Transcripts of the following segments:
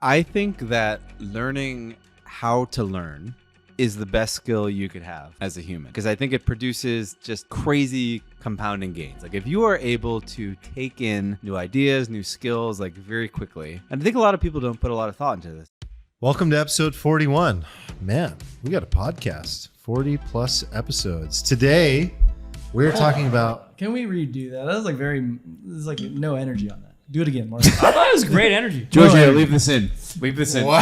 I think that learning how to learn is the best skill you could have as a human, because I think it produces just crazy compounding gains. Like if you are able to take in new ideas, new skills, like very quickly, and I think a lot of people don't put a lot of thought into this. Welcome to episode 41. Man, we got a podcast, 40 plus episodes. Today, we're talking about... Can we redo that? That was like there's like no energy on that. Do it again, Mark. I thought it was great energy. Giorgio, leave this in. Leave this in. Wow.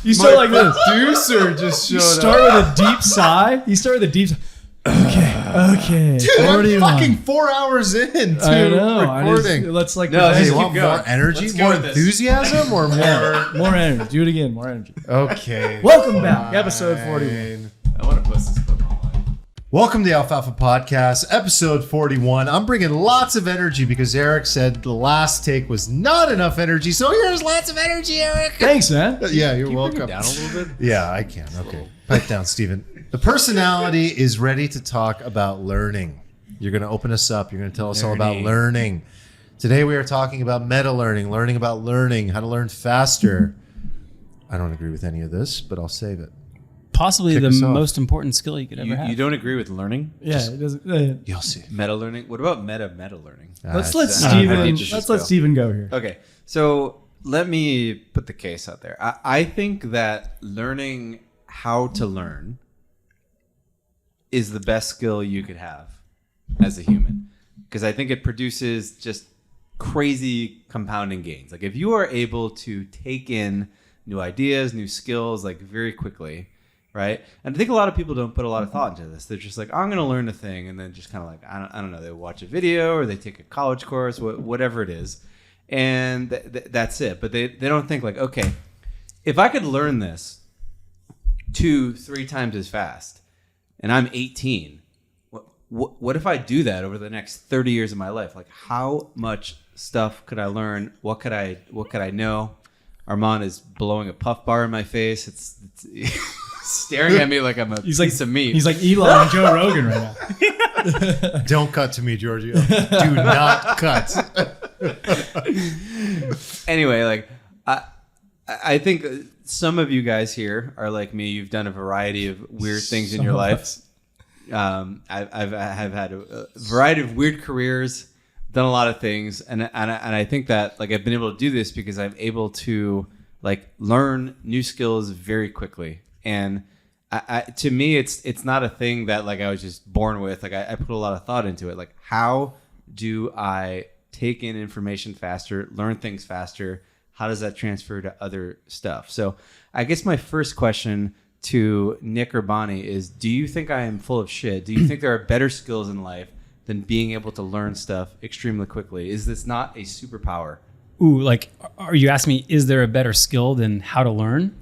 You start like this. Producer just showed You start with a deep sigh. You start with a deep sigh. Okay. Dude, 41. I'm fucking 4 hours in to I know. recording. Let's like... No, Hey, just you want keep going. more energy, Let's go more with this. enthusiasm, or more? more energy. Do it again. More energy. Okay. Welcome back. Episode 41. I want to post this clip online. Welcome to the Alfalfa Podcast, episode 41. I'm bringing lots of energy because Eric said the last take was not enough energy. So here's lots of energy, Eric. Thanks, man. Yeah, you're Can you welcome. bring it down a little bit? Yeah, I can. Okay. Pipe down, Steven. The personality is ready to talk about learning. You're going to open us up. You're going to tell us all about learning. Today we are talking about meta learning, learning about learning, how to learn faster. I don't agree with any of this, but I'll save it. Possibly Kick the us off. most important skill you could ever have. You don't agree with learning? Yeah, it doesn't. You'll see. Meta learning? What about meta learning? Let's let I Steven. think you Let's should let go. Steven go here. Okay, so let me put the case out there. I think that learning how to learn is the best skill you could have as a human, because I think it produces just crazy compounding gains. Like if you are able to take in new ideas, new skills, like very quickly, right? And I think a lot of people don't put a lot of thought into this. They're just like, I'm going to learn a thing, and then just kind of like, I don't know, they watch a video or they take a college course, whatever it is, and that's it. But they don't think like, okay, if I could learn this 2-3 times as fast, and I'm 18, what if I do that over the next 30 years of my life? Like, how much stuff could I learn? What could I know? Armand is blowing a puff bar in my face. It's staring at me like I'm a piece of meat. He's like Elon and Joe Rogan right now. Don't cut to me, Giorgio. Do not cut. Anyway, like I think some of you guys here are like me. You've done a variety of weird things in your life. I've had a variety of weird careers, done a lot of things, and I think that like I've been able to do this because I'm able to like learn new skills very quickly. And to me, it's not a thing that like I was just born with. Like I put a lot of thought into it. Like, how do I take in information faster, learn things faster? How does that transfer to other stuff? So I guess my first question to Nick or Bonnie is, do you think I am full of shit? Do you think there are better skills in life than being able to learn stuff extremely quickly? Is this not a superpower? Ooh, like, are you asking me, is there a better skill than how to learn?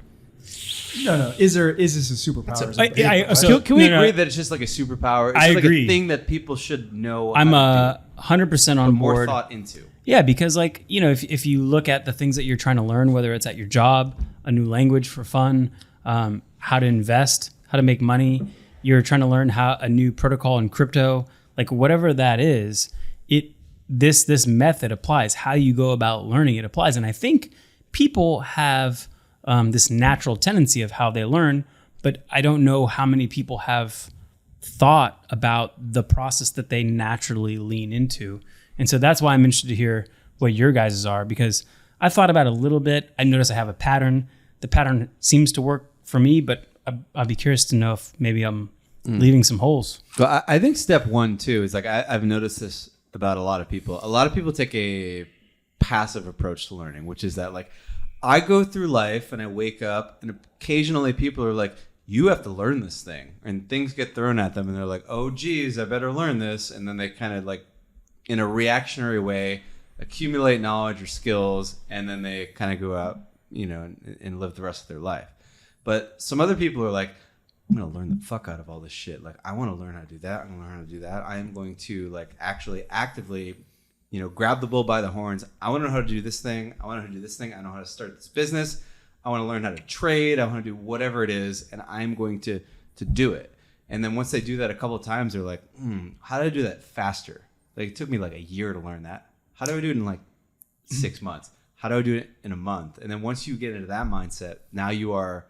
No. Is this a superpower? Can we agree that it's just like a superpower? It's I like agree. a thing that people should know. I'm how to 100% do, on put more board. thought into. Yeah, because like, you know, if you look at the things that you're trying to learn, whether it's at your job, a new language for fun, how to invest, how to make money, you're trying to learn how a new protocol in crypto, like whatever that is, this method applies. How you go about learning it applies. And I think people have this natural tendency of how they learn, but I don't know how many people have thought about the process that they naturally lean into. And so that's why I'm interested to hear what your guys' are, because I thought about it a little bit. I notice I have a pattern. The pattern seems to work for me, but I'd be curious to know if maybe I'm leaving some holes. But I think step one too is like I've noticed this about a lot of people. A lot of people take a passive approach to learning, which is that like I go through life and I wake up and occasionally people are like, you have to learn this thing, and things get thrown at them and they're like, oh geez, I better learn this. And then they kind of like in a reactionary way accumulate knowledge or skills, and then they kind of go out, you know, and live the rest of their life. But some other people are like, I'm going to learn the fuck out of all this shit. Like, I want to learn how to do that. I'm going to learn how to do that. I am going to like actually actively, you know, grab the bull by the horns. I want to know how to do this thing. I want to know how to do this thing. I know how to start this business. I want to learn how to trade. I want to do whatever it is, and I'm going to do it. And then once they do that a couple of times, they're like, how do I do that faster? Like, it took me like a year to learn that. How do I do it in like 6 months? How do I do it in a month? And then once you get into that mindset, now you are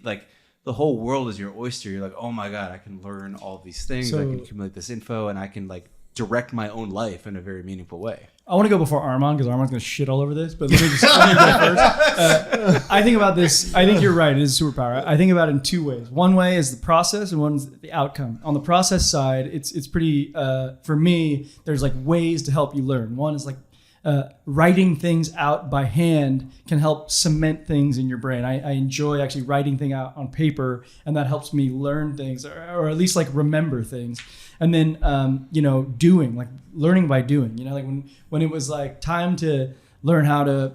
like, the whole world is your oyster. You're like, oh my God, I can learn all these things. I can accumulate this info, and I can like direct my own life in a very meaningful way. I want to go before Armand because Armand's going to shit all over this. But let me go first. I think about this. I think you're right. It is a superpower. I think about it in two ways. One way is the process, and one's the outcome. On the process side, it's pretty. For me, there's like ways to help you learn. One is like writing things out by hand can help cement things in your brain. I enjoy actually writing things out on paper, and that helps me learn things, or at least like remember things. And then, doing, like learning by doing, like when it was like time to learn how to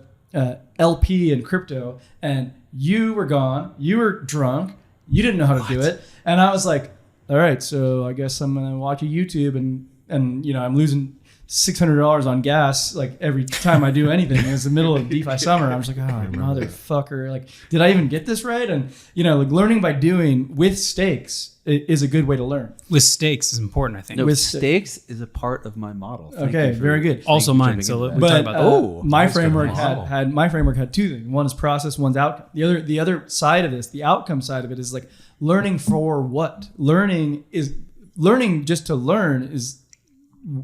LP in crypto, and you were gone, you were drunk, you didn't know how to do it. And I was like, all right, so I guess I'm going to watch a YouTube and I'm losing $600 on gas like every time I do anything. It was the middle of DeFi summer. I'm just like, oh motherfucker! Like, did I even get this right? And like learning by doing with stakes is a good way to learn. With stakes is important, I think. No, With stakes is a part of my model. Thank Okay, you for- very good. Also thank you for mine. jumping So into we that. talk about that. My nice framework model. had two things. One is process, one's outcome. The other side of this, the outcome side of it, is like learning for what? Learning just to learn is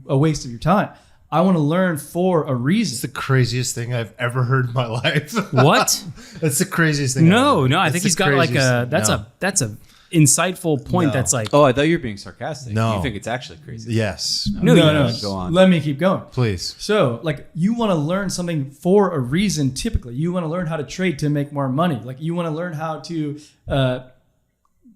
a waste of your time. I want to learn for a reason. It's the craziest thing I've ever heard in my life. What? That's the craziest thing. No, I It's think the he's got like craziest thing. that's a insightful point. No. That's like, Oh, I thought you were being sarcastic. No. You think it's actually crazy. Yes. no, Go on. Let me keep going. Please. So, like, you want to learn something for a reason. Typically, you want to learn how to trade to make more money. Like, you want to learn how to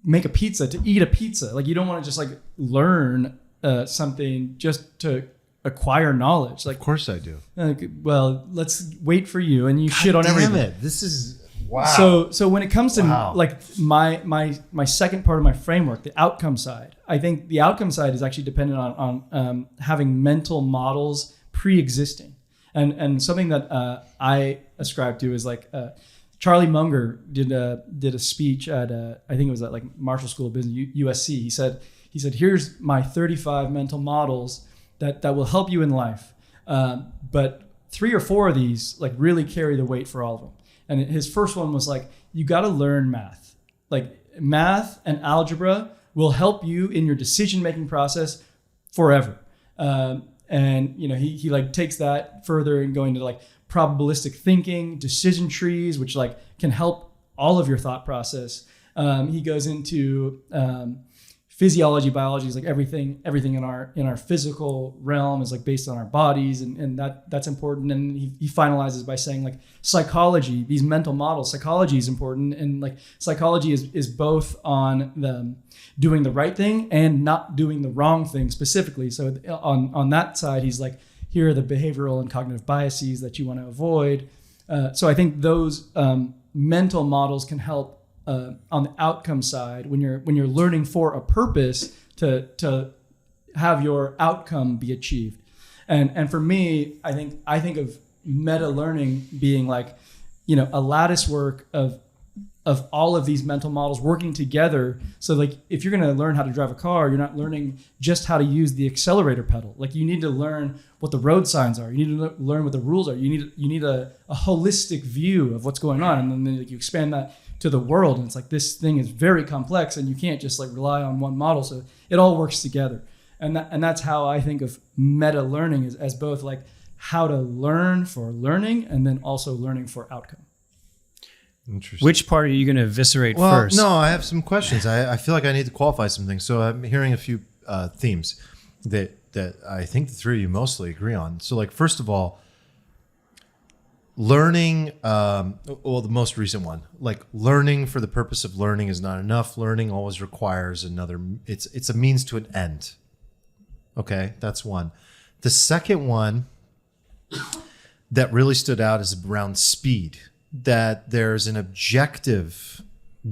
make a pizza, to eat a pizza. Like, you don't want to just like learn something just to acquire knowledge. Like, Of course I do. well, let's wait for you, and you shit on everything. Damn it. This is wow. So when it comes to Wow. like my second part of my framework, the outcome side, I think the outcome side is actually dependent on having mental models pre-existing, and something that I ascribe to is like Charlie Munger did a speech at I think it was at like Marshall School of Business, USC. He said here's my 35 mental models that will help you in life, but 3 or 4 of these like really carry the weight for all of them. And his first one was like, you got to learn math. Like, math and algebra will help you in your decision-making process forever. And he like takes that further and going to like probabilistic thinking, decision trees, which like can help all of your thought process. He goes into physiology, biology is like everything in our physical realm is like based on our bodies, and that's important. And he finalizes by saying like psychology, these mental models, psychology is important, and like psychology is both on the doing the right thing and not doing the wrong thing specifically. So on that side, he's like, here are the behavioral and cognitive biases that you want to avoid. So I think those mental models can help on the outcome side when you're learning for a purpose to have your outcome be achieved. And for me, I think of meta learning being like, a lattice work of all of these mental models working together. So like if you're going to learn how to drive a car, you're not learning just how to use the accelerator pedal. Like you need to learn what the road signs are. You need to learn what the rules are. You need a holistic view of what's going on. And then like, you expand that to the world, and it's like this thing is very complex, and you can't just like rely on one model. So it all works together, and that's how I think of meta learning as both like how to learn for learning, and then also learning for outcome. Interesting. which part are you going to eviscerate Well, first? no, I have some questions. I feel like I need to qualify some things. So I'm hearing a few themes that I think the three of you mostly agree on. So like, first of all, learning, the most recent one, like learning for the purpose of learning is not enough. Learning always requires another, it's a means to an end. Okay, that's one. The second one that really stood out is around speed, that there's an objective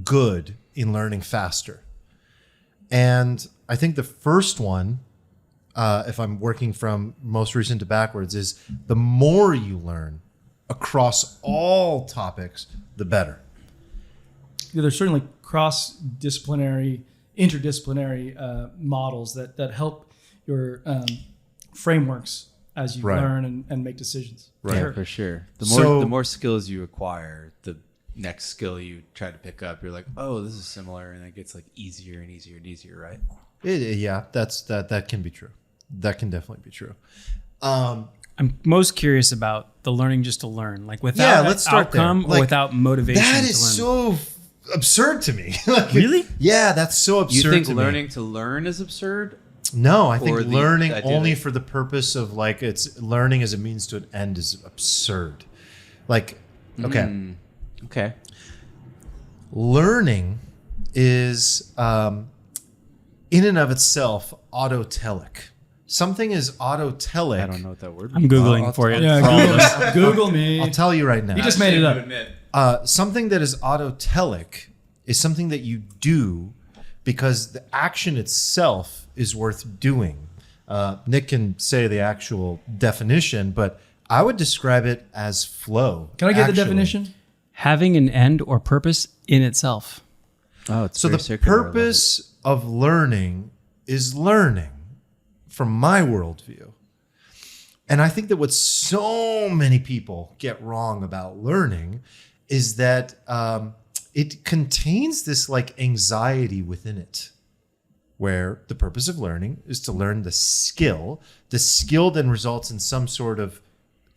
good in learning faster. And I think the first one, if I'm working from most recent to backwards, is the more you learn across all topics, the better. There's certainly cross-disciplinary, interdisciplinary models that help your frameworks as you Right. learn and make decisions. Right. Yeah, for sure. So- The more skills you acquire, the next skill you try to pick up, you're like, oh, this is similar, and it gets like easier and easier and easier, right? Yeah, that can be true. That can definitely be true. I'm most curious about the learning just to learn, like without let's start there. outcome Like, or without motivation. That to is learn. so absurd to me. Like, Really? Yeah, that's so absurd. You think to learning Me. to learn is absurd? No, I think or the learning idea only that- for the purpose of like it's learning as a means to an end is absurd. Like, okay, Okay. learning is in and of itself autotelic. Something is autotelic. I don't know what that word I'm means. googling for you. Yeah, Google me. I'll tell you right now. You just made it up. Something that is autotelic is something that you do because the action itself is worth doing. Nick can say the actual definition, but I would describe it as flow. Can I get the actually. definition? Having an end or purpose in itself. Oh, it's So very the circular. I love it. purpose of learning is learning from my worldview. And I think that what so many people get wrong about learning is that it contains this like anxiety within it, where the purpose of learning is to learn the skill. The skill then results in some sort of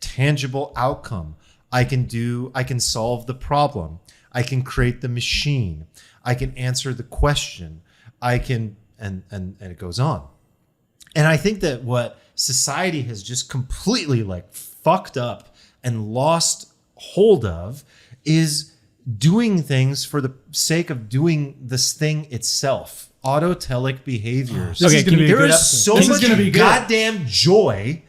tangible outcome. I can solve the problem. I can create the machine. I can answer the question. I can, and it goes on. And I think that what society has just completely like fucked up and lost hold of is doing things for the sake of doing this thing itself. Autotelic behaviors. This is gonna be a There good is episode. so This is much gonna be good. goddamn joy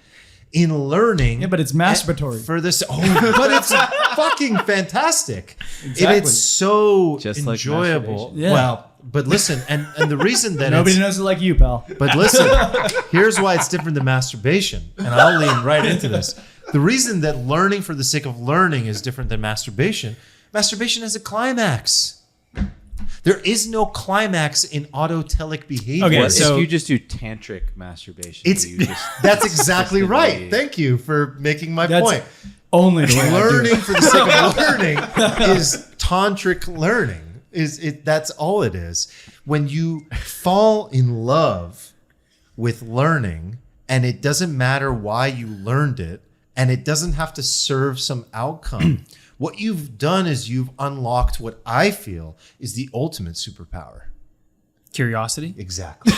in learning. Yeah, but it's masturbatory. For this, but it's fucking fantastic. Exactly. And it's so Just like enjoyable. masturbation. Yeah. Well, but listen, and the reason that Nobody it's, knows it like you, pal. but listen, here's why it's different than masturbation. And I'll lean right into this. The reason that learning for the sake of learning is different than masturbation has a climax. There is no climax in autotelic behavior. Okay, What so- if you just do tantric masturbation? It's where you just that's exactly right. consistently- Thank you for making my That's point. only the way I do Learning it. for the sake of learning is tantric learning. That's all it is. When you fall in love with learning and it doesn't matter why you learned it and it doesn't have to serve some outcome, what you've done is you've unlocked what I feel is the ultimate superpower. Curiosity. Exactly.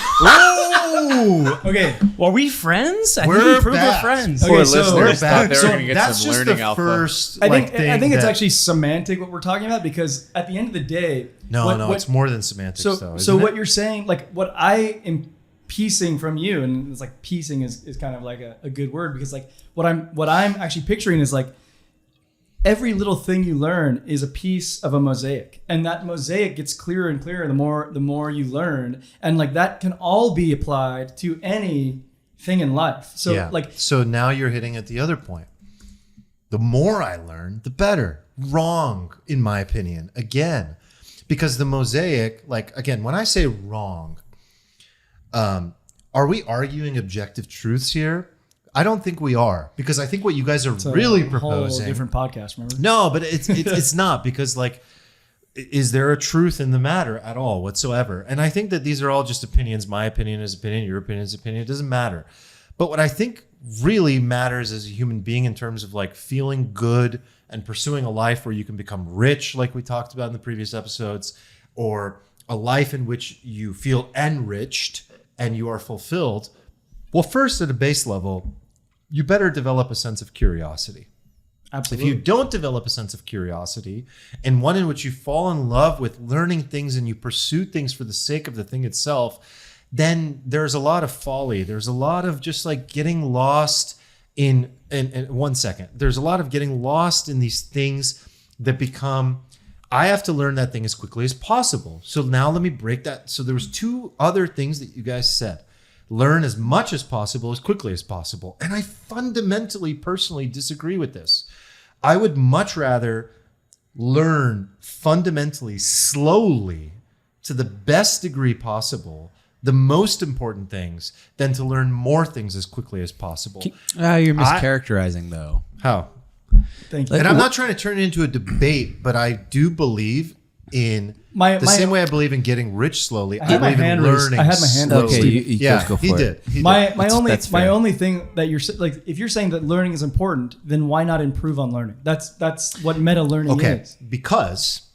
Ooh! Okay, Well, are we friends? I We're think we proved back. we're friends. Okay, Poor so- listeners We're thought back. they were So going to get that's some just learning the alpha. first. I like, think it's that- actually semantic what we're talking about because at the end of the day, no, what- it's more than semantics. So though, so isn't what it? you're saying, like what I am piecing from you, and it's like piecing is kind of like a good word because like what I'm actually picturing is like every little thing you learn is a piece of a mosaic, and that mosaic gets clearer and clearer the more you learn, and like that can all be applied to anything in life. So so now you're hitting at the other point. The more I learn, the better. Wrong, in my opinion. Again, because the mosaic, like again, when I say wrong, are we arguing objective truths here? I don't think we are, because I think what you guys are it's a really whole proposing. different podcast. Remember? No, but it's not, because like, is there a truth in the matter at all whatsoever? And I think that these are all just opinions. My opinion is opinion. Your opinion is opinion. It doesn't matter. But what I think really matters as a human being in terms of like feeling good and pursuing a life where you can become rich, like we talked about in the previous episodes, or a life in which you feel enriched and you are fulfilled. Well, first at a base level, you better develop a sense of curiosity. Absolutely. If you don't develop a sense of curiosity and one in which you fall in love with learning things and you pursue things for the sake of the thing itself, then there's a lot of folly. There's a lot of just like getting lost in 1 second. There's a lot of getting lost in these things that become, I have to learn that thing as quickly as possible. So now let me break that. So there was two other things that you guys said. Learn as much as possible, as quickly as possible. And I fundamentally, personally disagree with this. I would much rather learn fundamentally, slowly, to the best degree possible, the most important things than to learn more things as quickly as possible. You're mischaracterizing though. How? Thank you. And I'm not trying to turn it into a debate, but I do believe in the same way I believe in getting rich slowly. I had my believe in hand raised. learning. I had my hand raised. Okay, Steve. you Yeah, guys go for he it. did. He did. My That's fair. only thing that you're like, if you're saying that learning is important, then why not improve on learning? That's what meta learning is. Because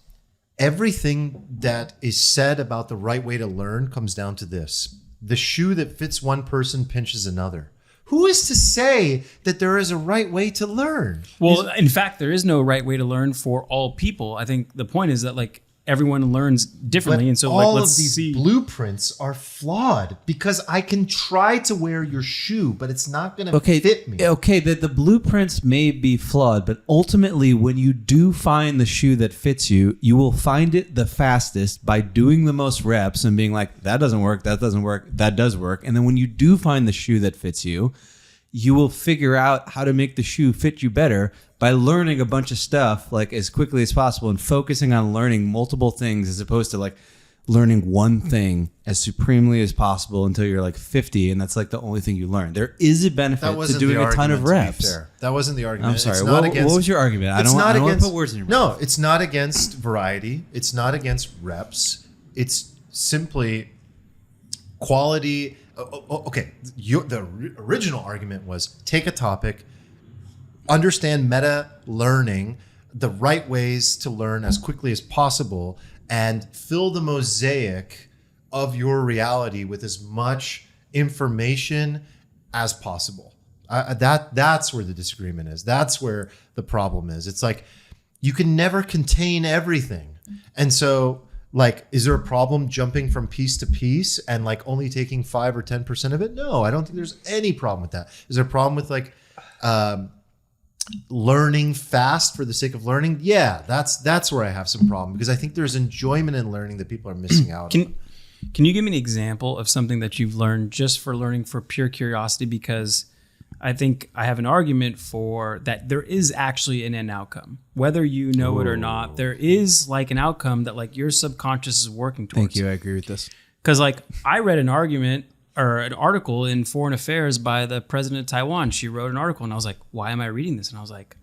everything that is said about the right way to learn comes down to this: the shoe that fits one person pinches another. Who is to say that there is a right way to learn? Well, in fact, there is no right way to learn for all people. I think the point is that like everyone learns differently, But and so all like let's of these see. blueprints are flawed because I can try to wear your shoe, but it's not going to Okay, fit me. okay, the blueprints may be flawed, but ultimately, when you do find the shoe that fits you, you will find it the fastest by doing the most reps and being like, that doesn't work, that doesn't work, that does work. And then when you do find the shoe that fits you, you will figure out how to make the shoe fit you better by learning a bunch of stuff like as quickly as possible and focusing on learning multiple things as opposed to like learning one thing as supremely as possible until you're like 50 and that's like the only thing you learn. There is a benefit That to wasn't doing the a ton argument, of to be reps. fair. That wasn't the argument. I'm sorry. It's not What was your argument? I It's don't not want to against- put words in your mouth. No, it's not against variety. It's not against reps. It's simply quality. Okay, the original argument was take a topic, understand meta learning, the right ways to learn as quickly as possible, and fill the mosaic of your reality with as much information as possible. That's where the disagreement is. That's where the problem is. It's like you can never contain everything. And so like, is there a problem jumping from piece to piece and like only taking 5 or 10% of it? No, I don't think there's any problem with that. Is there a problem with like learning fast for the sake of learning? Yeah, that's where I have some problem because I think there's enjoyment in learning that people are missing out on. Can you give me an example of something that you've learned just for learning for pure curiosity? Because I think I have an argument for that there is actually an end outcome. Whether you know it or not, there is like an outcome that like your subconscious is working towards. Thank you. I agree with this. Because like I read an argument or an article in Foreign Affairs by the president of Taiwan. She wrote an article and I was like, why am I reading this? And I was like,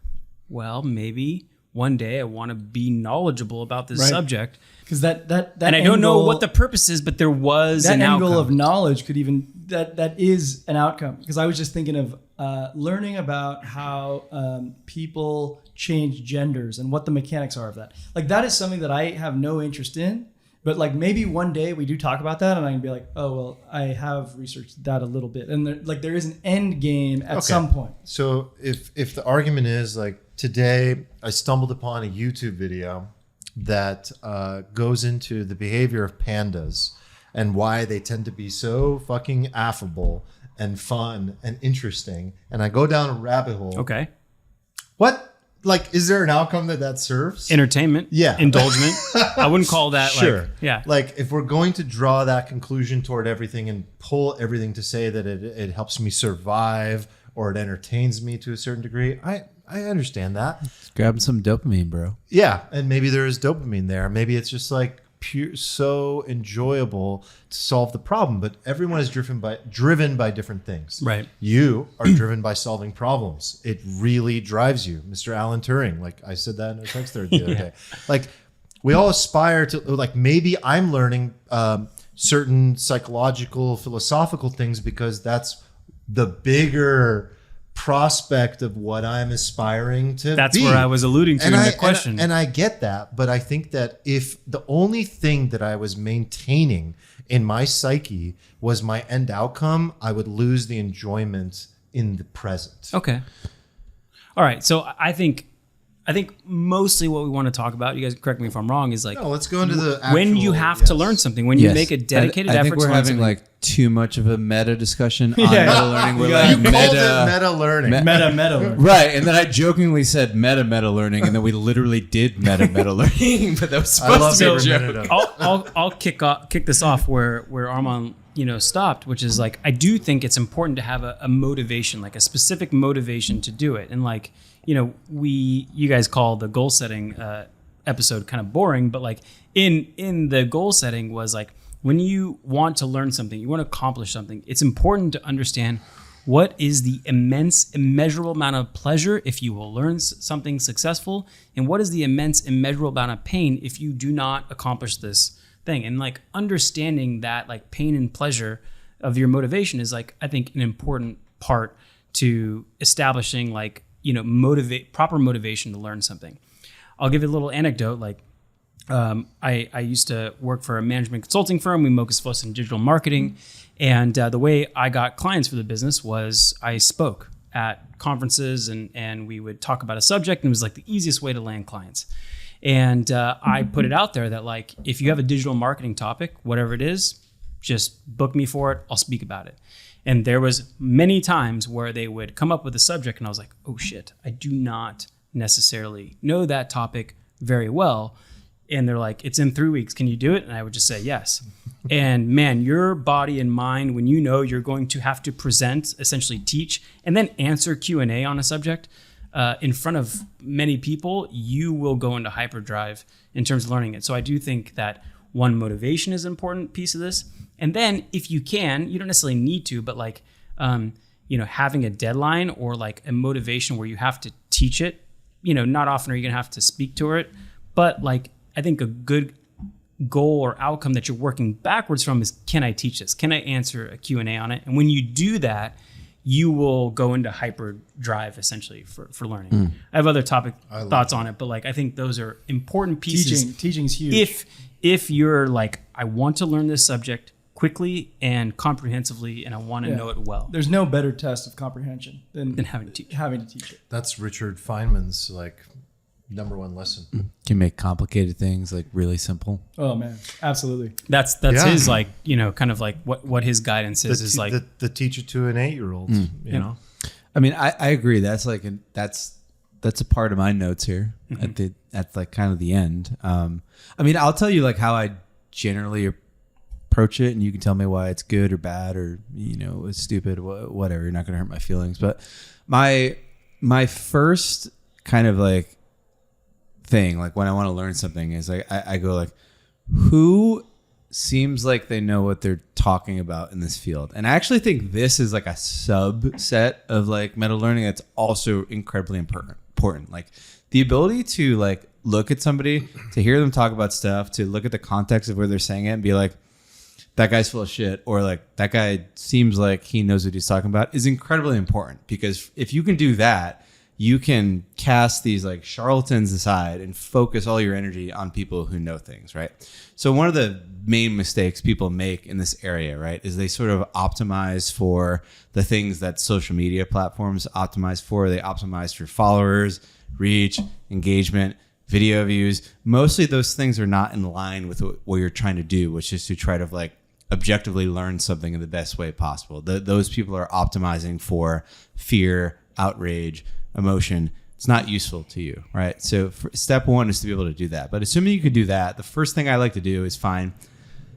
well, maybe one day I want to be knowledgeable about this subject. Because that and I don't know what the purpose is, but there was that an end goal outcome. of knowledge could even that is an outcome. Because I was just thinking of learning about how people change genders and what the mechanics are of that. Like that is something that I have no interest in. But like maybe one day we do talk about that, and I can be like, oh well, I have researched that a little bit, and there is an end game at some point. So if the argument is like today I stumbled upon a YouTube video that goes into the behavior of pandas and why they tend to be so fucking affable and fun and interesting, and I go down a rabbit hole. Okay. What? Like, is there an outcome that serves? Entertainment. Yeah. Indulgement. I wouldn't call that Sure. like, yeah. Like if we're going to draw that conclusion toward everything and pull everything to say that it helps me survive or it entertains me to a certain degree, I understand that. Grab some dopamine, bro. Yeah, and maybe there is dopamine there. Maybe it's just like pure, so enjoyable to solve the problem. But everyone is driven by different things. Right. You are driven by solving problems. It really drives you, Mr. Alan Turing. Like I said that in a text thread the other day. Like we all aspire to. Like maybe I'm learning certain psychological, philosophical things because that's the bigger prospect of what I'm aspiring to That's be. where I was alluding to in the question. And I get that, but I think that if the only thing that I was maintaining in my psyche was my end outcome, I would lose the enjoyment in the present. Okay. All right. So I think mostly what we want to talk about, you guys correct me if I'm wrong, is like No, let's go into the when you have to learn something, when you make a dedicated I effort think we're to learn having something. like too much of a meta discussion on Yeah. meta learning. We're You like You called it meta. meta learning. Meta. Right, and then I jokingly said meta learning, and then we literally did meta learning, but that was I love supposed to be a every joke. minute of it. I'll kick this off where Armand stopped, which is like I do think it's important to have a motivation, like a specific motivation to do it, and like you guys call the goal setting episode kind of boring, but like in the goal setting was like when you want to learn something, you want to accomplish something, it's important to understand what is the immense, immeasurable amount of pleasure if you will learn something successful, and what is the immense, immeasurable amount of pain if you do not accomplish this thing. And like understanding that like pain and pleasure of your motivation is like, I think, an important part to establishing like, you know, proper motivation to learn something. I'll give you a little anecdote. Like, I used to work for a management consulting firm. We focused in digital marketing. And the way I got clients for the business was I spoke at conferences and we would talk about a subject, and it was like the easiest way to land clients. And I put it out there that like, if you have a digital marketing topic, whatever it is, just book me for it. I'll speak about it. And there was many times where they would come up with a subject and I was like, oh shit, I do not necessarily know that topic very well. And they're like, it's in 3 weeks. Can you do it? And I would just say yes. And man, your body and mind, when you know you're going to have to present, essentially teach, and then answer Q&A on a subject in front of many people, you will go into hyperdrive in terms of learning it. So I do think that one, motivation is an important piece of this. And then if you can, you don't necessarily need to, but like, you know, having a deadline or like a motivation where you have to teach it, you know, not often are you going to have to speak to it, but like, I think a good goal or outcome that you're working backwards from is, can I teach this? Can I answer a Q&A on it? And when you do that, you will go into hyperdrive essentially for learning. I have other thoughts on it, but like, I think those are important pieces. Teaching's huge. If you're like, I want to learn this subject quickly and comprehensively, and I want to know it well. There's no better test of comprehension than having to teach it. That's Richard Feynman's like number one lesson. Can make complicated things like really simple. Oh man, absolutely. That's his like, you know, kind of like what his guidance is like the teach it to an 8-year-old. You know, I mean, I agree. That's like that's a part of my notes here at like kind of the end. I mean, I'll tell you like how I generally approach it, and you can tell me why it's good or bad or, you know, it's stupid, whatever. You're not going to hurt my feelings. But my first kind of like thing, like when I want to learn something, is like I go like, who seems like they know what they're talking about in this field? And I actually think this is like a subset of like meta learning that's also incredibly important. Like the ability to like look at somebody, to hear them talk about stuff, to look at the context of where they're saying it and be like, that guy's full of shit, or like that guy seems like he knows what he's talking about, is incredibly important. Because if you can do that, you can cast these like charlatans aside and focus all your energy on people who know things, right? So one of the main mistakes people make in this area, right, is they sort of optimize for the things that social media platforms optimize for. They optimize for followers, reach, engagement, video views. Mostly those things are not in line with what you're trying to do, which is to try to like objectively learn something in the best way possible. Those people are optimizing for fear, outrage, emotion. It's not useful to you, right? So step one is to be able to do that. But assuming you can do that, the first thing I like to do is find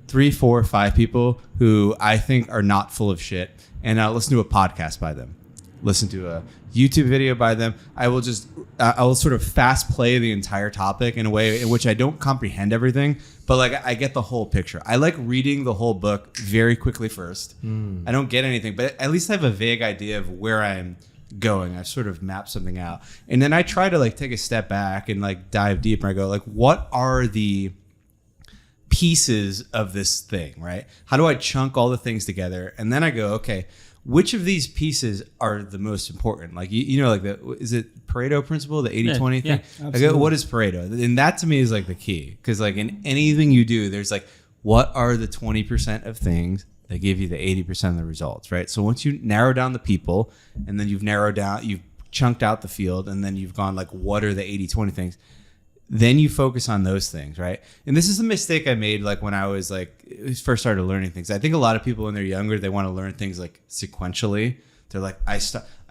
3, 4, 5 people who I think are not full of shit, and listen to a podcast by them, listen to a YouTube video by them. I will sort of fast play the entire topic in a way in which I don't comprehend everything, but like I get the whole picture. I like reading the whole book very quickly first. I don't get anything, but at least I have a vague idea of where I'm going. I've sort of mapped something out, and then I try to like take a step back and like dive deeper. I go like, what are the pieces of this thing, right? How do I chunk all the things together? And then I go, okay, which of these pieces are the most important? Like, you know, like is it Pareto principle, the 80-20 thing? I go, what is Pareto? And that to me is like the key. Because like in anything you do, there's like, what are the 20% of things that give you the 80% of the results, right? So once you narrow down the people, and then you've chunked out the field, and then you've gone like, what are the 80-20 things? Then you focus on those things, right? And this is a mistake I made like when I was like first started learning things. I think a lot of people when they're younger, they want to learn things like sequentially. They're like, I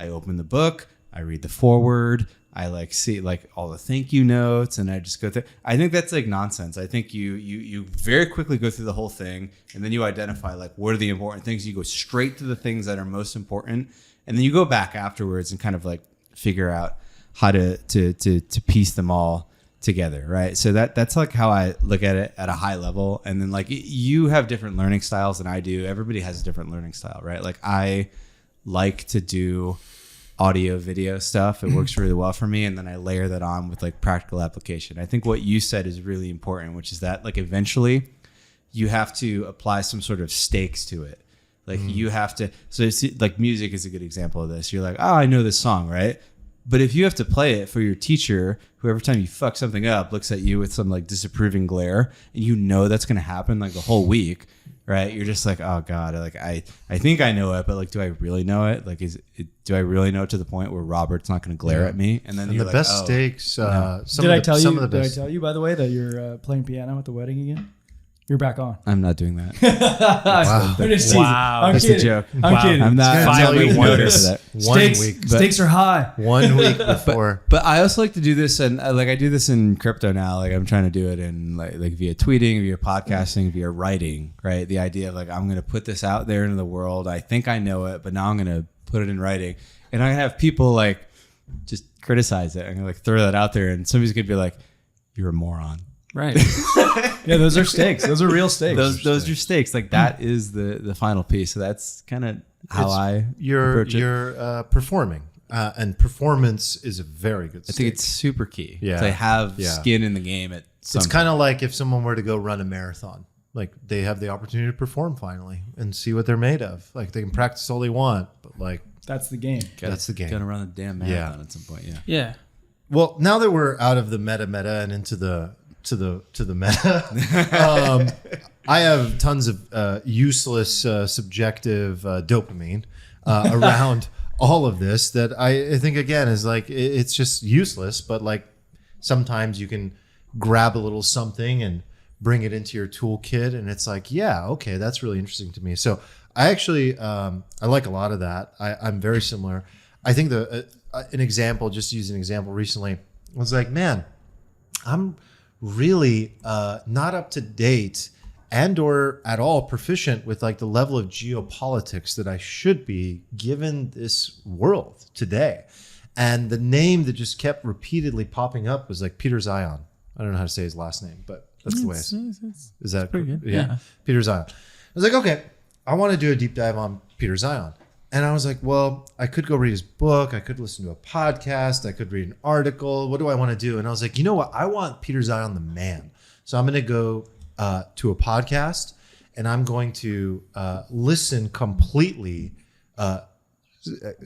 open the book, I read the foreword, I like see like all the thank you notes, and I just go through. I think that's like nonsense. I think you very quickly go through the whole thing, and then you identify like what are the important things. You go straight to the things that are most important, and then you go back afterwards and kind of like figure out how to piece them all together, right? So that's like how I look at it at a high level. And then like you have different learning styles than I do. Everybody has a different learning style, right? Like I like to do audio video stuff. It works really well for me. And then I layer that on with like practical application. I think what you said is really important, which is that like eventually you have to apply some sort of stakes to it. Like you have to, so it's like music is a good example of this. You're like, oh, I know this song, right? But if you have to play it for your teacher, who every time you fuck something up looks at you with some like disapproving glare, and you know that's going to happen like the whole week, right? You're just like, oh God, like I think I know it, but like, do I really know it? Like, do I really know it to the point where Robert's not going to glare at me? And then And you're the like, best oh, stakes. Did I tell you, by the way, that you're playing piano at the wedding again? You're back on. I'm not doing that. I'm just teasing. Wow. I'm That's kidding. a joke. I'm kidding. I'm not. Finally I'm not notice. for that. Stakes are high. 1 week before. But I also like to do this, and like I do this in crypto now. Like I'm trying to do it in like via tweeting, via podcasting, via writing. Right, the idea of like I'm going to put this out there into the world. I think I know it, but now I'm going to put it in writing, and I'm going to have people like just criticize it. I'm going to like throw that out there, and somebody's going to be like, "You're a moron." Right. Yeah, those are stakes. Those are real stakes. Those are stakes. Like that is the final piece. So that's kind of how You're approach it. performing, and performance is a very good I stake. think it's super key Yeah. to have Yeah. skin in the game. It's kind of like if someone were to go run a marathon, like they have the opportunity to perform finally and see what they're made of. Like they can practice all they want, but like, That's the game. that's the game. Gonna run a damn marathon at some point. Yeah. Yeah. Well, now that we're out of the meta and into the meta, I have tons of useless subjective dopamine around all of this that I think again is like it's just useless. But like sometimes you can grab a little something and bring it into your toolkit, and it's like, yeah, okay, that's really interesting to me. So I actually I like a lot of that. I'm very similar. I think an example, just to use an example recently, was like, man, I'm really not up to date and or at all proficient with like the level of geopolitics that I should be given this world today. And the name that just kept repeatedly popping up was like Peter Zion. I don't know how to say his last name, but that's the way. Is that pretty good. Yeah. Peter Zion. I was like, okay, I want to do a deep dive on Peter Zion. And I was like, well, I could go read his book. I could listen to a podcast. I could read an article. What do I want to do? And I was like, you know what? I want Peter Zion, the man. So I'm going to go to a podcast and I'm going to listen completely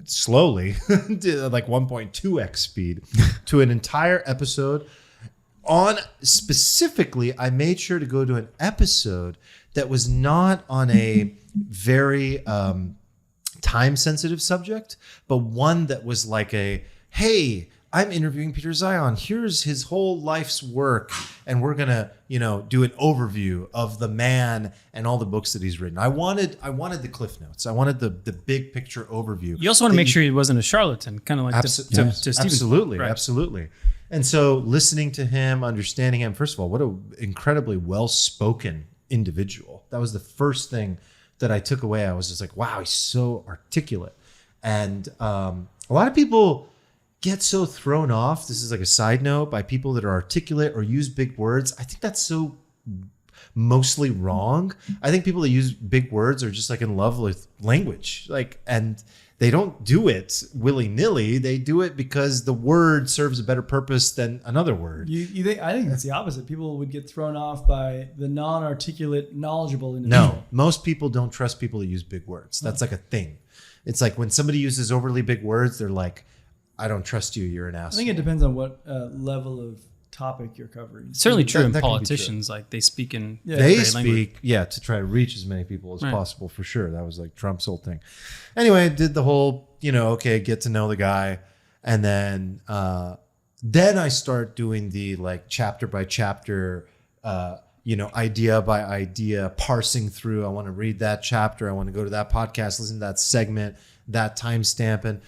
slowly, to like 1.2x speed to an entire episode on specifically. I made sure to go to an episode that was not on a very time sensitive subject, but one that was like hey, I'm interviewing Peter Zion. Here's his whole life's work. And we're going to, do an overview of the man and all the books that he's written. I wanted the cliff notes. I wanted the big picture overview. You also want to make sure he wasn't a charlatan, kind of like to Steven's absolutely, point. Right. absolutely. And so listening to him, understanding him, first of all, what an incredibly well-spoken individual. That was the first thing that I took away. I was just like, wow, he's so articulate. And a lot of people get so thrown off, this is like a side note, by people that are articulate or use big words. I think that's so mostly wrong. I think people that use big words are just like in love with language, and they don't do it willy-nilly. They do it because the word serves a better purpose than another word. You think? I think that's the opposite. People would get thrown off by the non-articulate, knowledgeable individual. No, most people don't trust people that use big words. That's like a thing. It's like when somebody uses overly big words, they're like, I don't trust you. You're an asshole. I think it depends on what level of topic you're covering. It's certainly true in that can be politicians. Like they speak in Yeah. They great language. speak, to try to reach as many people as Right. possible, for sure. That was like Trump's whole thing. Anyway, did the whole, get to know the guy. And then I start doing the like chapter by chapter, idea by idea, parsing through. I want to read that chapter. I want to go to that podcast, listen to that segment, that timestamp, and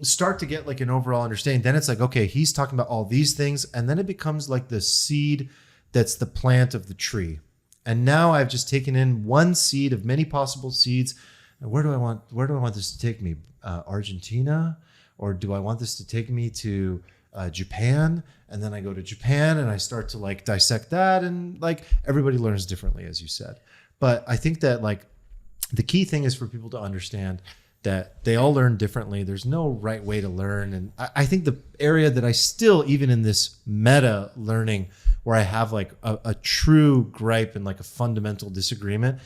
start to get like an overall understanding. Then it's like, okay, he's talking about all these things. And then it becomes like the seed that's the plant of the tree. And now I've just taken in one seed of many possible seeds. And where do I want this to take me? Argentina? Or do I want this to take me to Japan, and then I go to Japan and I start to like dissect that, and like everybody learns differently, as you said. But I think that like the key thing is for people to understand that they all learn differently. There's no right way to learn. And I think the area that I still, even in this meta learning, where I have like a true gripe and like a fundamental disagreement,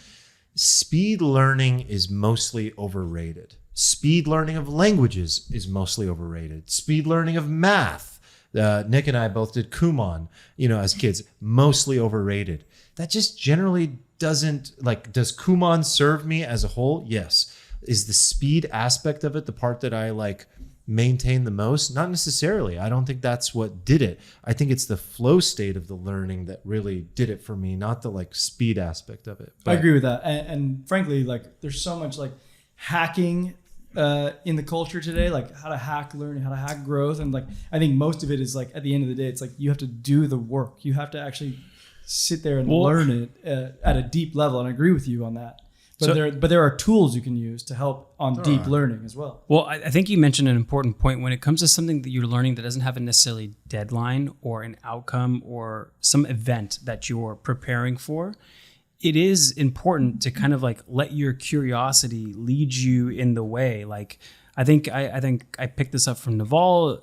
speed learning is mostly overrated. Speed learning of languages is mostly overrated. Speed learning of math. Nick and I both did Kumon, as kids, mostly overrated. That just generally doesn't like, does Kumon serve me as a whole? Yes. Is the speed aspect of it the part that I like maintain the most? Not necessarily. I don't think that's what did it. I think it's the flow state of the learning that really did it for me, not the like speed aspect of it. I agree with that. And frankly, like there's so much like hacking in the culture today, like how to hack learning, how to hack growth. And like, I think most of it is like, at the end of the day, it's like you have to do the work. You have to actually sit there and learn it at a deep level. And I agree with you on that. But there are tools you can use to help on deep learning as well. Well, I think you mentioned an important point when it comes to something that you're learning that doesn't have a necessarily deadline or an outcome or some event that you're preparing for. It is important to kind of like let your curiosity lead you in the way. Like I think I picked this up from Naval.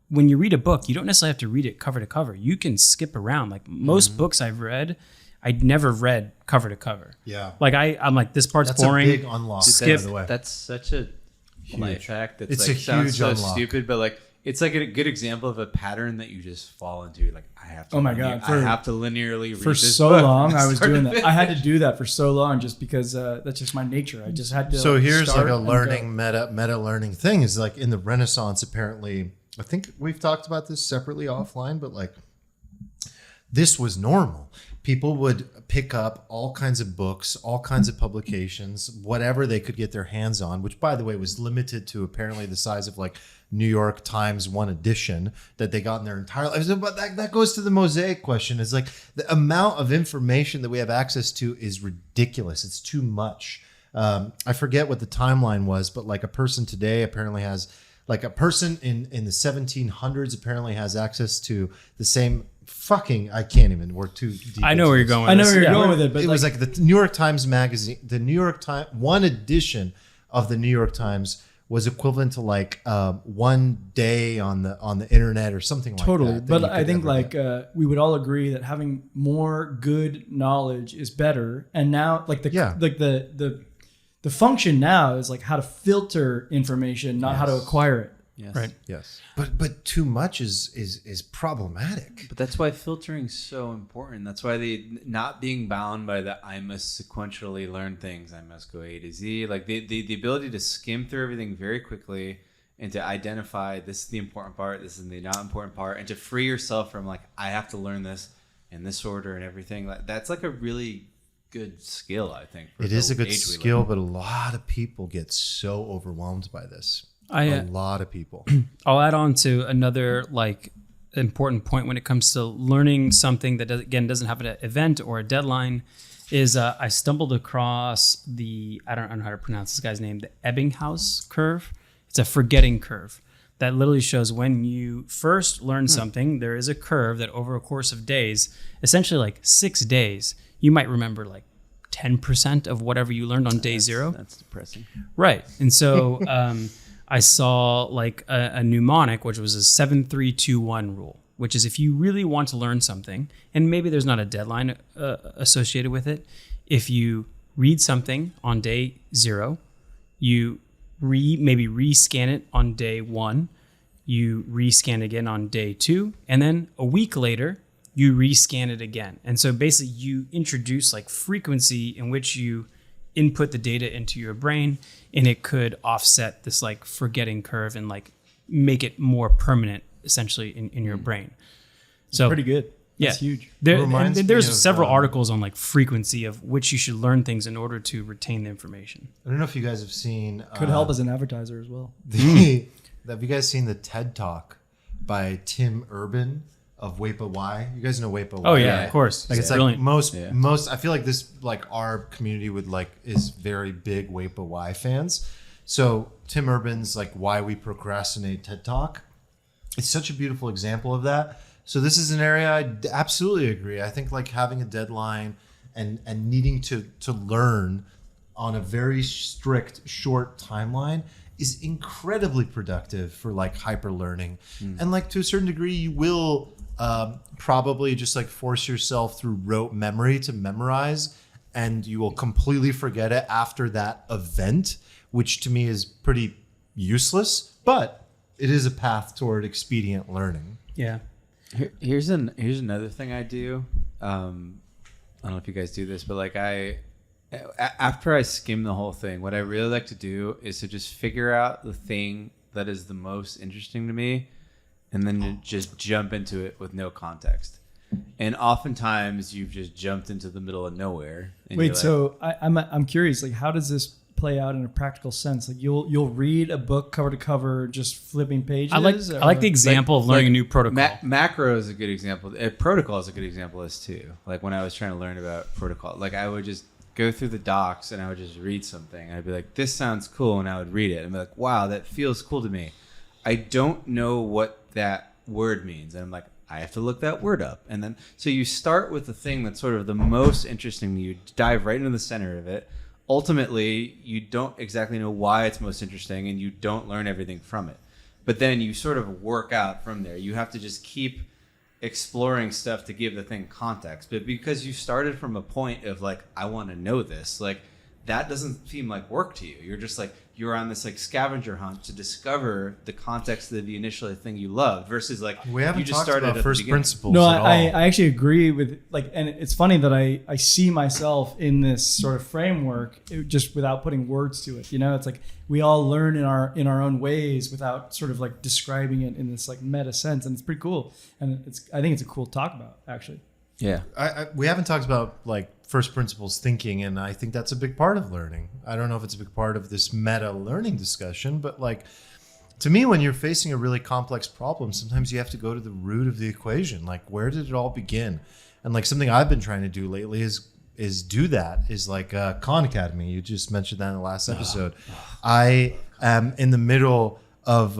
When you read a book, you don't necessarily have to read it cover to cover. You can skip around. Like most books I've read, I'd never read cover to cover. Yeah. Like I'm like, this part's boring. That's a big unlock. Skip. By the way. That's such a life hack. That's It's like a sounds huge so unlock. stupid, but like it's like a good example of a pattern that you just fall into. Like I have to. Oh my God, I have to linearly read For this so book long, from I was start doing to that. I had to do that for so long just because that's just my nature. I just had to. So here's start like a and learning go. meta learning thing is like in the Renaissance, apparently, I think we've talked about this separately offline, but like this was normal. People would pick up all kinds of books, all kinds of publications, whatever they could get their hands on, which by the way was limited to apparently the size of like New York Times one edition that they got in their entire lives. But that goes to the mosaic question. Is like the amount of information that we have access to is ridiculous. It's too much. I forget what the timeline was, but like a person today apparently has, like a person in the 1700s apparently has access to the same fucking, I can't even, we're too deep. I know where you're going with I know this. where you're Yeah. going with it, but It was like the New York Times magazine, the New York Times, one edition of the New York Times was equivalent to like 1 day on the internet or something like Totally. that. But you I could think ever like get. we would all agree that having more good knowledge is better. And now like the function now is like how to filter information, not how to acquire it. Yes. Right. Yes. But too much is problematic. But that's why filtering's so important. That's why not being bound by the I must sequentially learn things. I must go A to Z. Like the ability to skim through everything very quickly and to identify this is the important part, this is the not important part, and to free yourself from like I have to learn this in this order and everything. Like that's like a really good skill, I think. It the is a good age we skill, live but a lot of people get a overwhelmed by this. I, A lot of people. I'll add on to another like important point when it comes to learning something that doesn't have an event or a deadline. Is I stumbled across I don't know how to pronounce this guy's name, the Ebbinghaus curve. It's a forgetting curve that literally shows when you first learn something, there is a curve that over a course of days, essentially like 6 days, you might remember like 10% of whatever you learned on day zero. That's depressing. Right. And so I saw like a mnemonic, which was a 7-3-2-1 rule, which is if you really want to learn something, and maybe there's not a deadline associated with it, if you read something on day 0, you maybe rescan it on day 1, you rescan again on day 2, and then a week later, you rescan it again. And so basically you introduce like frequency in which you input the data into your brain, and it could offset this like forgetting curve and like make it more permanent essentially in your brain. So Pretty good. That's huge. Reminds me There's of, several articles on like frequency of which you should learn things in order to retain the information. I don't know if you guys have seen. Could help as an advertiser as well. Have you guys seen the TED Talk by Tim Urban of WAPA Y? You guys know WAPA Y? Oh yeah, of course. Like it's brilliant. like most I feel like this like our community would like is very big WAPA Y fans. So Tim Urban's like Why We Procrastinate TED Talk. it's such a beautiful example of that. So this is an area I absolutely agree. I think like having a deadline and needing to learn on a very strict short timeline is incredibly productive for like hyper learning. And like to a certain degree, you will probably just like force yourself through rote memory to memorize, and you will completely forget it after that event, which to me is pretty useless, but it is a path toward expedient learning. Yeah. Here's another thing I do. I don't know if you guys do this, but like after I skim the whole thing, what I really like to do is to just figure out the thing that is the most interesting to me, and then to just jump into it with no context. And oftentimes you've just jumped into the middle of nowhere. And Wait, you're like, so I'm curious, like how does this play out in a practical sense? Like you'll read a book cover to cover, just flipping pages. I like the example of learning a new protocol. Macro is a good example. Protocol is a good example of this too. Like when I was trying to learn about protocol, like I would just go through the docs and I would just read something. I'd be like, this sounds cool. And I would read it and be like, wow, that feels cool to me. I don't know what that word means. And I'm like, I have to look that word up. And then, so you start with the thing that's sort of the most interesting to you, dive right into the center of it. Ultimately, you don't exactly know why it's most interesting and you don't learn everything from it. But then you sort of work out from there. You have to just keep exploring stuff to give the thing context. But because you started from a point of like, I want to know this, like that doesn't seem like work to you. You're just like, you're on this like scavenger hunt to discover the context of the initial thing you loved versus like We haven't you just talked started about at first the beginning. principles No, at all. I actually agree with like, and it's funny that I see myself in this sort of framework just without putting words to it. You know, it's like we all learn in our own ways without sort of like describing it in this like meta sense, and it's pretty cool. And I think it's a cool talk about actually. Yeah. We haven't talked about like first principles thinking, and I think that's a big part of learning. I don't know if it's a big part of this meta learning discussion, but like to me, when you're facing a really complex problem, sometimes you have to go to the root of the equation. Like, where did it all begin? And like something I've been trying to do lately is do that. Is like Khan Academy. You just mentioned that in the last episode. I am in the middle of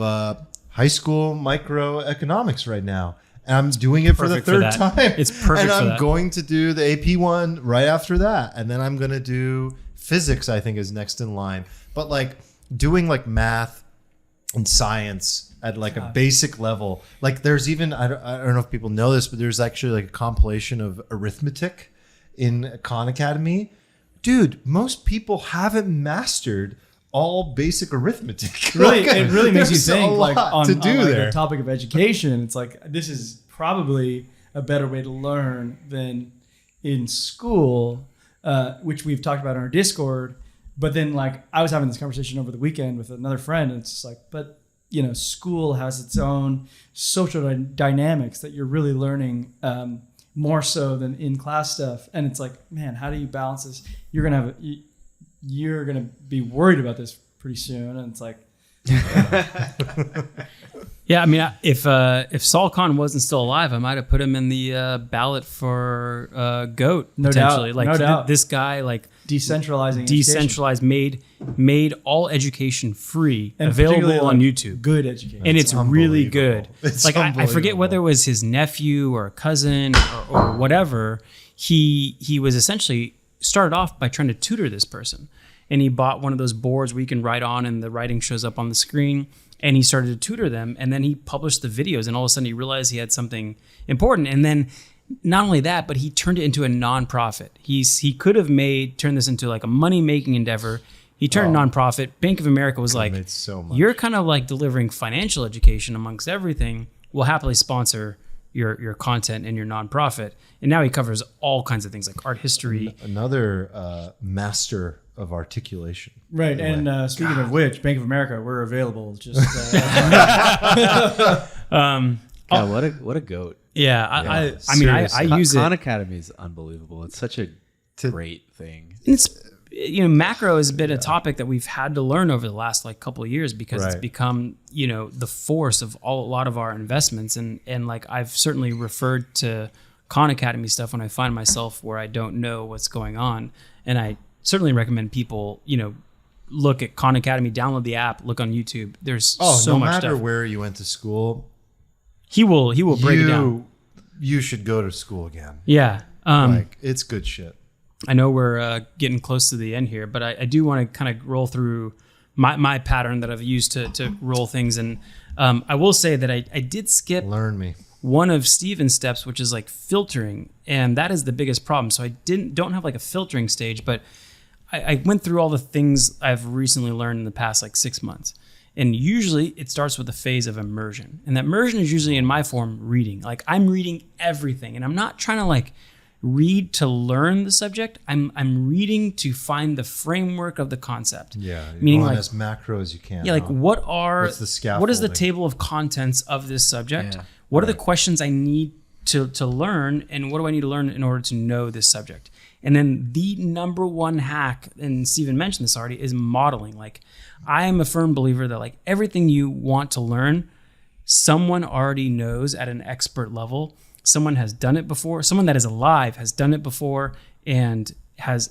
high school microeconomics right now. And I'm doing it for the Perfect for third that. time. It's perfect And for I'm that. going to do the AP one right after that. And then I'm going to do physics, I think, is next in line. But like doing like math and science at like a basic level. Like there's even, I don't know if people know this, but there's actually like a compilation of arithmetic in Khan Academy. Dude, most people haven't mastered all basic arithmetic. Really, Like, it really makes you there's a think like lot on, to do on like there. the topic of education. It's like this is probably a better way to learn than in school, which we've talked about on our Discord. But then like I was having this conversation over the weekend with another friend, and it's just like, but you know, school has its own social dynamics that you're really learning more so than in class stuff. And it's like, man, how do you balance this? You're gonna be worried about this pretty soon, and it's like, Yeah, I mean, if Saul Khan wasn't still alive, I might have put him in the ballot for GOAT No potentially. doubt, Like no doubt. this guy, like decentralizing decentralized, made all education free, and available particularly, on like, YouTube, good education. and it's really unbelievable. good. It's Like I forget unbelievable. whether it was his nephew or a cousin or whatever. He was essentially started off by trying to tutor this person, and he bought one of those boards where you can write on and the writing shows up on the screen. And he started to tutor them, and then he published the videos, and all of a sudden he realized he had something important. And then not only that, but he turned it into a nonprofit. He could have turned this into like a money-making endeavor. He turned nonprofit. Bank of America was like, made so much. you're kind of like delivering financial education amongst everything. We'll happily sponsor your content and your nonprofit. And now he covers all kinds of things like art history. Another master of articulation. Right, and speaking of which, Bank of America, we're available. Just God, what a goat. Yeah, I mean, I seriously. use Khan it. Academy is unbelievable. It's such a great thing. And it's, macro has been a topic that we've had to learn over the last like couple of years because it's Right. become, the force of a lot of our investments. And like I've certainly referred to Khan Academy stuff when I find myself where I don't know what's going on. And I certainly recommend people, look at Khan Academy, download the app, look on YouTube. There's so no much matter stuff. where you went to school, he will break it down. You should go to school again. Yeah. Like, it's good shit. I know we're getting close to the end here, but I do want to kind of roll through my pattern that I've used to roll things. And I will say that I did skip Learn me. one of Steven's steps, which is like filtering. And that is the biggest problem. So I don't have like a filtering stage, but I went through all the things I've recently learned in the past like 6 months. And usually it starts with a phase of immersion. And that immersion is usually in my form reading. Like I'm reading everything. And I'm not trying to like read to learn the subject. I'm reading to find the framework of the concept. Yeah. Meaning going like as macro as you can. yeah, like what's the what is the scaffolding? table of contents of this subject? Yeah. What are the questions I need to learn, and what do I need to learn in order to know this subject? And then the number one hack, and Steven mentioned this already, is modeling. Like I am a firm believer that like everything you want to learn, someone already knows at an expert level. Someone has done it before. Someone that is alive has done it before and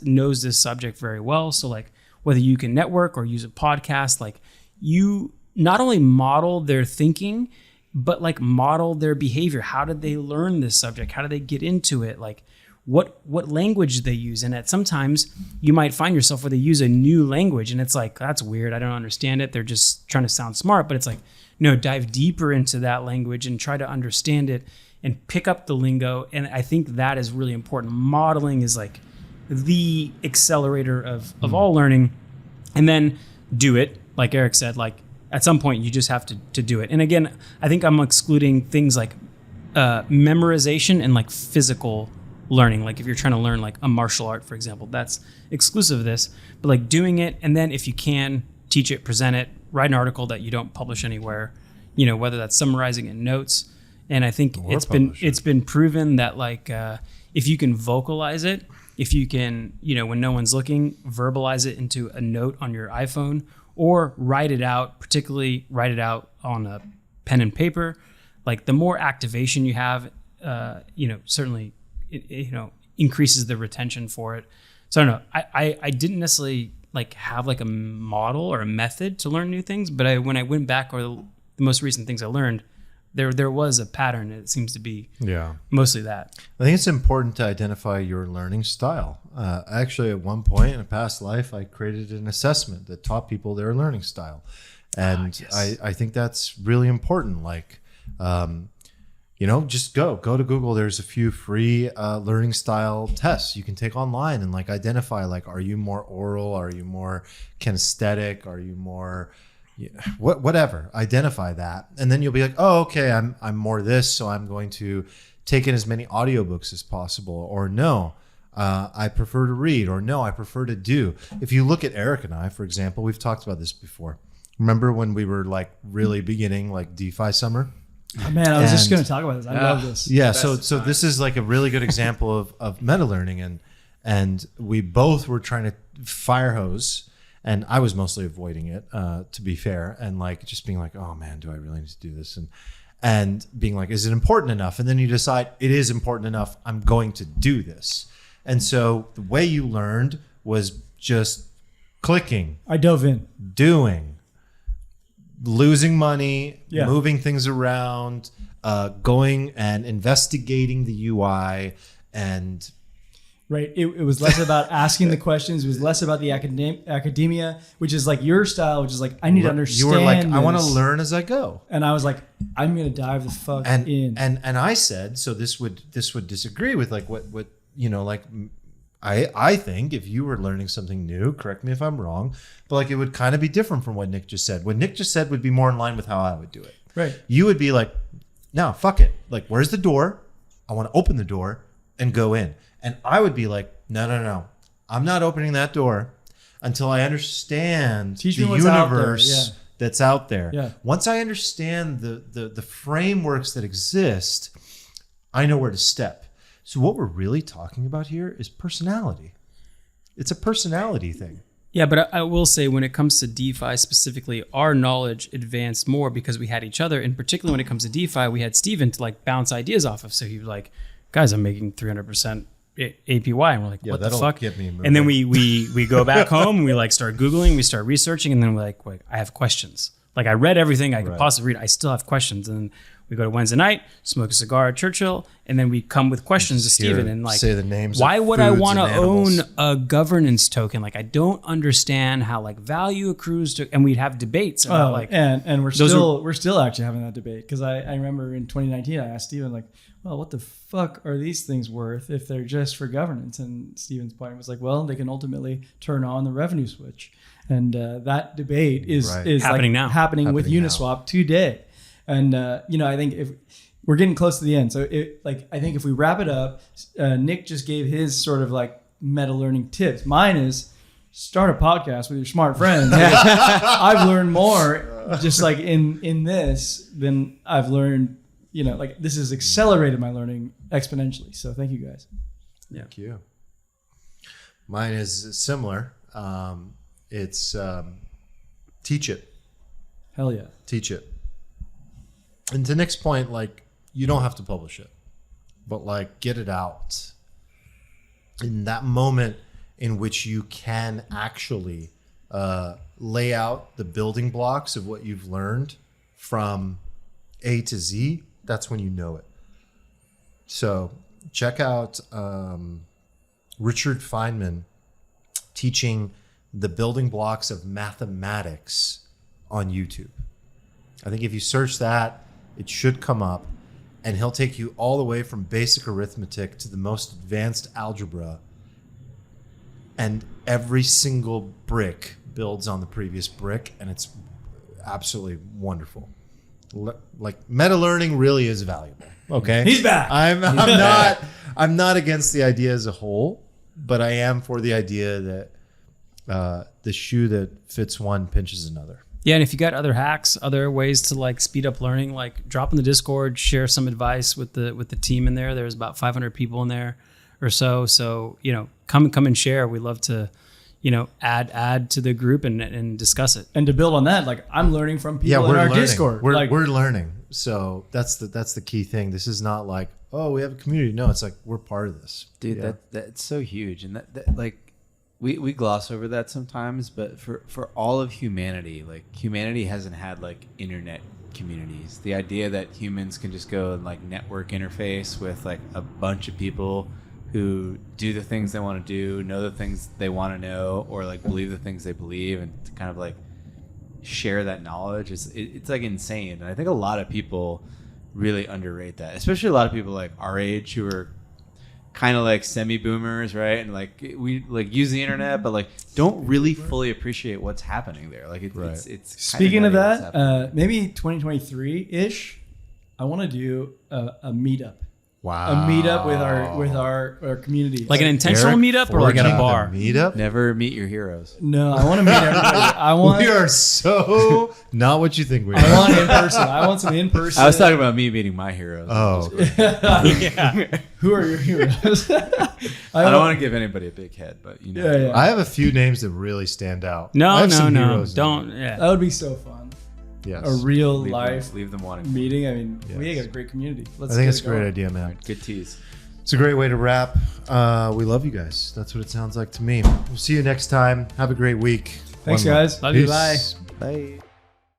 knows this subject very well. So like whether you can network or use a podcast, like you not only model their thinking, but like model their behavior. How did they learn this subject? How did they get into it? Like what language they use. And at sometimes you might find yourself where they use a new language and it's like, that's weird. I don't understand it. They're just trying to sound smart, but it's like, no, dive deeper into that language and try to understand it and pick up the lingo. And I think that is really important. Modeling is like the accelerator of all learning. And then do it. Like Eric said, like at some point you just have to do it. And again, I think I'm excluding things like memorization and like physical learning. Like if you're trying to learn like a martial art, for example, that's exclusive of this, but like doing it. And then if you can teach it, present it, write an article that you don't publish anywhere, you know, whether that's summarizing in notes. And I think it's been proven that like if you can vocalize it, if you can, you know, when no one's looking, verbalize it into a note on your iPhone or write it out, particularly write it out on a pen and paper, like the more activation you have, you know, certainly, you know, increases the retention for it. So I don't know. I didn't necessarily like have like a model or a method to learn new things, but when I went back or the most recent things I learned, there was a pattern. It seems to be mostly that. I think it's important to identify your learning style. Actually, at one point in a past life, I created an assessment that taught people their learning style. And yes. I think that's really important. Like, you know, just go to Google. There's a few free learning style tests you can take online and like identify, like, are you more oral? Are you more kinesthetic? Are you more... whatever, identify that, and then you'll be like, oh, okay, I'm more this, so I'm going to take in as many audiobooks as possible, or no, I prefer to read, or no, I prefer to do. If you look at Eric and I, for example, we've talked about this before. Remember when we were like really beginning like DeFi summer? Oh, man, I was just going to talk about this. I love this. Yeah, so this is like a really good example of meta learning, and we both were trying to fire hose. And I was mostly avoiding it, to be fair, and like just being like, "Oh man, do I really need to do this?" And being like, "Is it important enough?" And then you decide it is important enough. I'm going to do this. And so the way you learned was just clicking. I dove in, doing, losing money, moving things around, going and investigating the UI, and. Right. It was less about asking the questions. It was less about the academia, which is like your style, which is like, I need to understand. You were like, this. I want to learn as I go. And I was like, I'm going to dive the fuck in. And I said, so this would disagree with like what you know, like I think if you were learning something new, correct me if I'm wrong, but like it would kind of be different from what Nick just said. What Nick just said would be more in line with how I would do it. Right. You would be like, no, fuck it. Like, where's the door? I want to open the door and go in. And I would be like, no. I'm not opening that door until I understand the universe that's out there. Yeah. Once I understand the frameworks that exist, I know where to step. So what we're really talking about here is personality. It's a personality thing. Yeah, but I will say when it comes to DeFi specifically, our knowledge advanced more because we had each other. And particularly when it comes to DeFi, we had Steven to like bounce ideas off of. So he was like, guys, I'm making 300% APY, and we're like, what the fuck? Get me moving. And then we go back home and we like start Googling, we start researching, and then we're like, wait, I have questions. Like I read everything I could possibly read. I still have questions. And We go to Wednesday night, smoke a cigar at Churchill, and then we come with questions to Steven and like, say the names. why of would I foods want to and animals. own a governance token? Like, I don't understand how like value accrues to, and we'd have debates about like, and we're those still actually having that debate because I remember in 2019 I asked Steven like, well, what the fuck are these things worth if they're just for governance? And Steven's point was like, well, they can ultimately turn on the revenue switch, and that debate is Happening like now. happening with Happening now. Uniswap today. And I think if we're getting close to the end, so I think if we wrap it up, Nick just gave his sort of like meta learning tips. Mine is start a podcast with your smart friends. I've learned more just like in this than I've learned. Like this has accelerated my learning exponentially. So thank you guys. Thank you. Mine is similar. It's teach it. Hell yeah. Teach it. And to Nick's point, like, you don't have to publish it, but like get it out in that moment in which you can actually lay out the building blocks of what you've learned from A to Z. That's when you know it. So check out Richard Feynman teaching the building blocks of mathematics on YouTube. I think if you search that, it should come up, and he'll take you all the way from basic arithmetic to the most advanced algebra, and every single brick builds on the previous brick, and it's absolutely wonderful. Like meta learning really is valuable. Okay, He's back. I'm not against the idea as a whole, but I am for the idea that the shoe that fits one pinches another. yeah. And if you got other hacks, other ways to like speed up learning, like drop in the Discord, share some advice with the team in there. There's about 500 people in there or so. So, come and share. We love to, add to the group and discuss it. And to build on that, like I'm learning from people in our learning. Discord. We're learning. So that's the key thing. This is not like, oh, we have a community. No, it's like we're part of this. Dude, Yeah. that's so huge, and that like we gloss over that sometimes, but for all of humanity, like humanity hasn't had like internet communities. The idea that humans can just go and like network interface with like a bunch of people who do the things they want to do, know the things they want to know, or like believe the things they believe, and to kind of like share that knowledge it's like insane. And I think a lot of people really underrate that, especially a lot of people like our age who are kind of like semi-boomers, right? And like we like use the internet, but like don't really fully appreciate what's happening there. Like it's kinda Speaking of nutty what's that, happening. maybe 2023-ish, I want to do a meetup. Wow. A meetup with our community. Like an intentional meetup or like in a bar? Meetup? Never meet your heroes. No, I want to meet everybody. We are so not what you think we I are. want in person. I want some in person. I was talking about me meeting my heroes. Oh, Yeah. Who are your heroes? I don't want to give anybody a big head, but Yeah. I have a few names that really stand out. I No, have no, some no. heroes in Don't. there. Yeah. That would be so fun. Yes. A real leave life them, leave them wanting. meeting. I mean, we Yes. got a great community. I Let's think get it's it a great going. idea, man. Good tease. It's a great way to wrap. We love you guys. That's what it sounds like to me. We'll see you next time. Have a great week. Thanks, One love. guys. Love you. Bye. Peace. Bye.